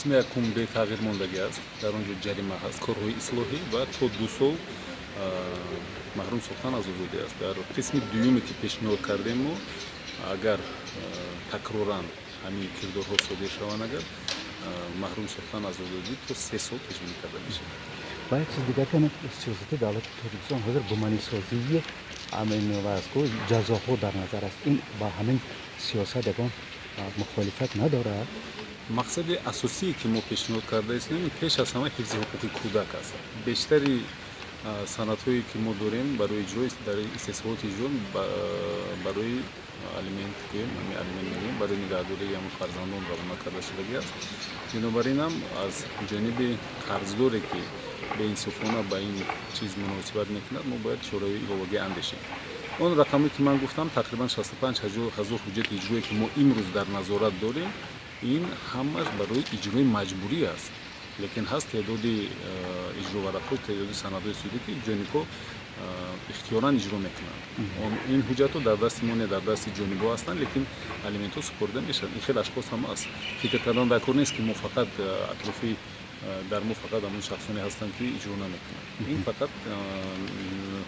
қисми якум бетағйир мондагӣ аст. Дар он ҷо ҷарима ҳаст, корҳои ислоҳӣ ва то 2 сол маҳрум сохтан аз озодӣ аст. Дар қисми дуюме ки пешниҳод кардем мо, агар такроран ҳамин кирдорҳо содир шаванд, агар маҳрум сохтан аз озодӣ то 3 сол пешбинӣ карда мешавад. ва як чиз дигар ки сиёсати давлати Тобукистон ҳозир бо манисозии ҷазоҳо дар назар аст. Ин ба ҳамин сиёсат ягон мухолифат надорад? мақсади асосие ки мо пешниҳод карда истем, пеш аз ҳама ҳифзи ҳуқуқи кӯдак аст. Бештари санадҳое ки мо дорем барои иҷро дар истеҳсолоти иҷро барои алимент гӯем, алимент мегӯем, барои нигаҳдории ҳамон фарзандон равона карда шудагӣ аст. Бинобар ин ҳам аз ҷониби қарздоре ки беинсофона ба ин чиз муносибат мекунад, мо бояд чораҳои иловагӣ андешем. Он рақаме ки ман гуфтам, тақрибан 65,000 ҳуҷҷати иҷроие ки мо имрӯз дар назорат дорем, ин ҳамаш барои иҷрои маҷбурӣ аст. лекин ҳаст теъдоди иҷроварақҳо, теъдоди санадҳои судӣ ки ҷонибҳо ихтиёран иҷро мекунанд. Ин ҳуҷҷатҳо дар дасти мо не, дар дасти ҷонибҳо ҳастанд, лекин алиментҳо супорида мешаванд. Ин хеле ашхос ҳам аст. фикр кардан дар кор нест ки мо фақат атрофи дар мо фақат ҳамон шахсоне ҳастанд ки иҷро намекунанд. Ин фақат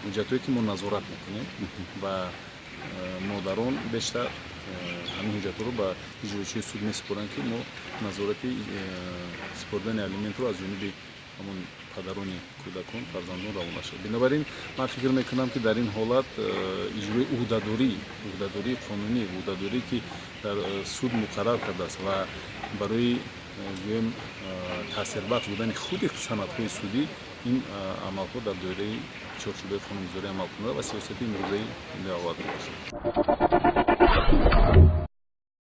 ҳуҷҷатҳое ки мо назорат мекунем ва модарон бештар ҳамин ҳуҷҷатҳоро ба иҷрочии суд месупоранд ки мо назорати супоридани алиментро аз ҷониби ҳамон падарони кӯдакон, фарзандон равона шавад. Бинобар ин ман фикр мекунам ки дар ин ҳолат иҷрои уҳдадории қонунӣ, уҳдадорие ки дар суд муқаррар кардааст ва барои гӯем таъсирбахш будани худи санадҳои судӣ, ин амалҳо дар доираи чорчӯбаи қонунгузорӣ амал кунад ва сиёсати имрӯзаи давлат бошад.